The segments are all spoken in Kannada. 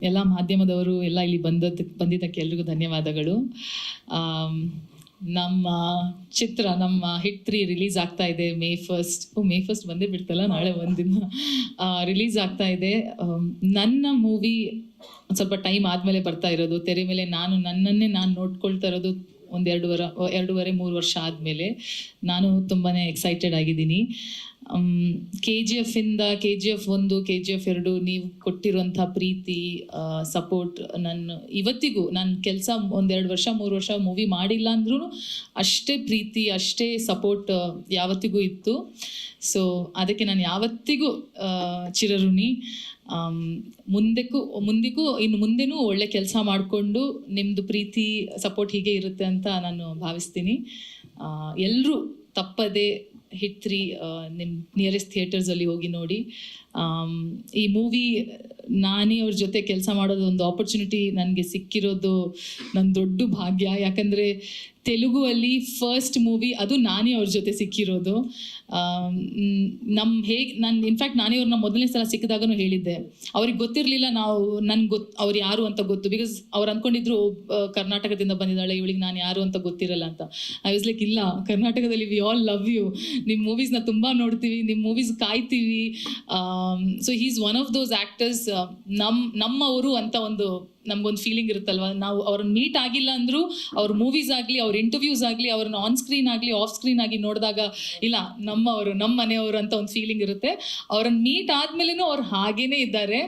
ಎಲ್ಲ ಮಾಧ್ಯಮದವರು ಎಲ್ಲ ಇಲ್ಲಿ ಬಂದಿದ್ದಕ್ಕೆ ಎಲ್ರಿಗೂ ಧನ್ಯವಾದಗಳು. ನಮ್ಮ ಚಿತ್ರ ನಮ್ಮ ಹಿಟ್ 3 ರಿಲೀಸ್ ಆಗ್ತಾ ಇದೆ ಮೇ 1 ಬಂದೇ ಬಿಡ್ತಲ್ಲ, ನಾಳೆ ಒಂದಿನ ರಿಲೀಸ್ ಆಗ್ತಾ ಇದೆ. ನನ್ನ ಮೂವಿ ಸ್ವಲ್ಪ ಟೈಮ್ ಆದಮೇಲೆ ಬರ್ತಾ ಇರೋದು ತೆರೆ ಮೇಲೆ. ನನ್ನನ್ನೇ ನಾನು ನೋಡ್ಕೊಳ್ತಾ ಇರೋದು ಒಂದು 2.5-3 ವರ್ಷ ಆದಮೇಲೆ. ನಾನು ತುಂಬಾ ಎಕ್ಸೈಟೆಡ್ ಆಗಿದ್ದೀನಿ. KGF 1, KGF 2 ನೀವು ಕೊಟ್ಟಿರುವಂಥ ಪ್ರೀತಿ, ಸಪೋರ್ಟ್, ಇವತ್ತಿಗೂ ನಾನು ಕೆಲಸ 1-2 ವರ್ಷ 3 ವರ್ಷ ಮೂವಿ ಮಾಡಿಲ್ಲ ಅಂದ್ರೂ ಅಷ್ಟೇ ಪ್ರೀತಿ, ಅಷ್ಟೇ ಸಪೋರ್ಟ್ ಯಾವತ್ತಿಗೂ ಇತ್ತು. ಸೊ ಅದಕ್ಕೆ ನಾನು ಯಾವತ್ತಿಗೂ ಚಿರಋಣಿ. ಮುಂದೆನೂ ಒಳ್ಳೆ ಕೆಲಸ ಮಾಡಿಕೊಂಡು ನಿಮ್ಮದು ಪ್ರೀತಿ ಸಪೋರ್ಟ್ ಹೀಗೆ ಇರುತ್ತೆ ಅಂತ ನಾನು ಭಾವಿಸ್ತೀನಿ. ಎಲ್ಲರೂ ತಪ್ಪದೆ ಹಿಟ್ 3 ನಿಮ್ಮ ನಿಯರೆಸ್ಟ್ ಥಿಯೇಟರ್ಸಲ್ಲಿ ಹೋಗಿ ನೋಡಿ. ಈ ಮೂವಿ ನಾನೇ ಅವ್ರ ಜೊತೆ ಕೆಲಸ ಮಾಡೋದು ಒಂದು ಆಪರ್ಚುನಿಟಿ ನನಗೆ ಸಿಕ್ಕಿರೋದು ನನ್ನ ದೊಡ್ಡ ಭಾಗ್ಯ. ಯಾಕಂದರೆ ತೆಲುಗು ಅಲ್ಲಿ ಫಸ್ಟ್ ಮೂವಿ, ಅದು ನಾನೇ ಅವ್ರ ಜೊತೆ ಸಿಕ್ಕಿರೋದು. ನಾನು ಇನ್ಫ್ಯಾಕ್ಟ್ ನಾನೇ ಅವ್ರನ್ನ ಮೊದಲನೇ ಸಲ ಸಿಕ್ಕಿದಾಗನೂ ಹೇಳಿದ್ದೆ, ಅವ್ರಿಗೆ ಗೊತ್ತಿರಲಿಲ್ಲ ಅವ್ರು ಯಾರು ಅಂತ ಗೊತ್ತು. ಬಿಕಾಸ್ ಅವ್ರು ಅಂದ್ಕೊಂಡಿದ್ರು ಕರ್ನಾಟಕದಿಂದ ಬಂದಿದ್ದಾಳೆ, ಇವಳಿಗೆ ನಾನು ಯಾರು ಅಂತ ಗೊತ್ತಿರಲ್ಲ ಅಂತ. ಐ ವಾಸ್ ಲೈಕ್, ಇಲ್ಲ, ಕರ್ನಾಟಕದಲ್ಲಿ ವಿ ಆಲ್ ಲವ್ ಯು, ನಿಮ್ಮ ಮೂವೀಸ್ನ ತುಂಬ ನೋಡ್ತೀವಿ, ನಿಮ್ಮ ಮೂವೀಸ್ ಕಾಯ್ತೀವಿ. So he is one of those actors, ನಮ್ಮವರು ಅಂತ ನಮ್ಗೊಂದು ಫೀಲಿಂಗ್ ಇರುತ್ತಲ್ವ. ನಾವು ಅವ್ರನ್ನ ಮೀಟ್ ಆಗಿಲ್ಲ ಅಂದರೂ ಅವ್ರ ಮೂವೀಸ್ ಆಗಲಿ, ಅವ್ರ ಇಂಟರ್ವ್ಯೂಸ್ ಆಗಲಿ, ಅವ್ರನ್ನ ಆನ್ ಸ್ಕ್ರೀನ್ ಆಗಲಿ ಆಫ್ ಸ್ಕ್ರೀನ್ ಆಗಿ ನೋಡಿದಾಗ ಇಲ್ಲ ನಮ್ಮವರು, ನಮ್ಮ ಮನೆಯವರು ಅಂತ ಒಂದು ಫೀಲಿಂಗ್ ಇರುತ್ತೆ. ಅವ್ರನ್ನ ಮೀಟ್ ಆದ್ಮೇಲೆನೂ ಅವ್ರು ಹಾಗೇನೇ ಇದ್ದಾರೆ.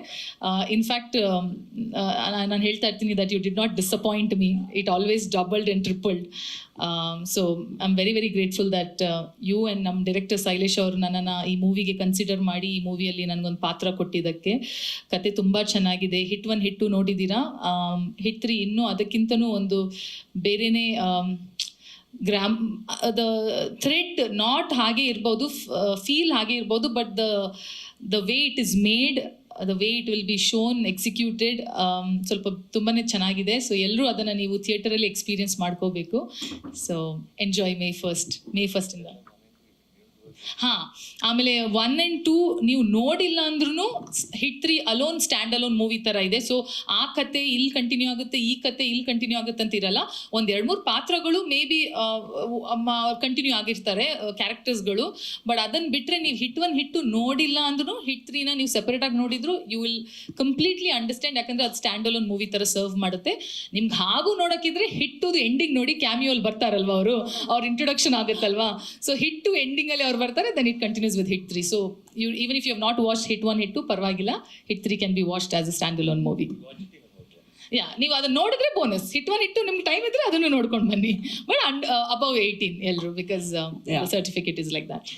ಇನ್ಫ್ಯಾಕ್ಟ್ ನಾನು ಹೇಳ್ತಾ ಇರ್ತೀನಿ that you did not disappoint me, it always doubled and tripled. So I am very grateful that you and ನಮ್ಮ ಡೈರೆಕ್ಟರ್ ಶೈಲೇಶ್ ಅವರು ನನ್ನನ್ನು ಈ ಮೂವಿಗೆ ಕನ್ಸಿಡರ್ ಮಾಡಿ ಈ ಮೂವಿಯಲ್ಲಿ ನನಗೊಂದು ಪಾತ್ರ ಕೊಟ್ಟಿದ್ದಕ್ಕೆ. ಕತೆ ತುಂಬ ಚೆನ್ನಾಗಿದೆ. ಹಿಟ್ 1 ಹಿಟ್ 2 ನೋಡಿದ್ದೀರಾ. ಹಿಟ್ 3 ಇನ್ನೂ ಅದಕ್ಕಿಂತನೂ ಒಂದು ಬೇರೆನೇ ದ ಥ್ರೆಡ್ ನಾಟ್ ಹಾಗೆ ಇರ್ಬೋದು, ಫೀಲ್ ಹಾಗೆ ಇರ್ಬೋದು, but the way it is made, the way it will be shown, executed, ಸ್ವಲ್ಪ ತುಂಬಾ ಚೆನ್ನಾಗಿದೆ. ಸೊ ಎಲ್ಲರೂ ಅದನ್ನು ನೀವು ಥಿಯೇಟರಲ್ಲಿ ಎಕ್ಸ್ಪೀರಿಯನ್ಸ್ ಮಾಡ್ಕೋಬೇಕು. ಸೊ ಎಂಜಾಯ್ ಮೇ 1 ಹಾಂ. ಆಮೇಲೆ 1 and 2 ನೀವು ನೋಡಿಲ್ಲ ಅಂದ್ರೂ hit 3 alone stand alone movie ಥರ ಇದೆ. ಸೊ ಆ ಕತೆ ಇಲ್ಲಿ ಕಂಟಿನ್ಯೂ ಆಗುತ್ತೆ, ಈ ಕತೆ ಇಲ್ಲಿ ಕಂಟಿನ್ಯೂ ಆಗುತ್ತೆ ಅಂತ ಇರಲ್ಲ. 1-2-3 ಪಾತ್ರಗಳು ಮೇ ಬಿ ಕಂಟಿನ್ಯೂ ಆಗಿರ್ತಾರೆ, ಕ್ಯಾರೆಕ್ಟರ್ಸ್ಗಳು. ಬಟ್ ಅದನ್ನು ಬಿಟ್ಟರೆ ನೀವು ಹಿಟ್ 1 ಹಿಟ್ 2 ನೋಡಿಲ್ಲ ಅಂದ್ರೂ ಹಿಟ್ 3ನ ನೀವು ಸೆಪರೇಟಾಗಿ ನೋಡಿದ್ರು ಯು ವಿಲ್ ಕಂಪ್ಲೀಟ್ಲಿ ಅಂಡರ್ಸ್ಟ್ಯಾಂಡ್. ಯಾಕಂದರೆ ಅದು ಸ್ಟ್ಯಾಂಡ್ ಅಲೋನ್ ಮೂವಿ ಥರ ಸರ್ವ್ ಮಾಡುತ್ತೆ. ನಿಮ್ಗೆ ಹಾಗೂ ನೋಡೋಕ್ಕಿದ್ರೆ ಹಿಟ್ 2 ಎಂಡಿಂಗ್ ನೋಡಿ, ಕ್ಯಾಮಿಯೋಲ್ಲಿ ಬರ್ತಾರಲ್ವ ಅವ್ರ ಇಂಟ್ರೊಡಕ್ಷನ್ ಆಗುತ್ತಲ್ವಾ. ಸೊ ಹಿಟ್ 2 ಎಂಡಿಂಗಲ್ಲಿ ಅವ್ರು ಬರ್ತಾರೆ, then it continues with hit 3. So even if you have not watched hit 1 hit 2 parvagilla, hit 3 can be watched as a standalone movie. Yeah, ನೀವು ಅದನ್ನ ನೋಡಿದ್ರೆ ಬೋನಸ್. ಹಿಟ್ 1 ಹಿಟ್ 2 ನಿಮ್ಗೆ ಟೈಮ್ ಇದ್ರೆ ಅದನ್ನು ನೋಡ್ಕೊಂಡು ಬನ್ನಿ. ಬಟ್ above 18 ಎಲ್ಲರೂ, because certificate is like that.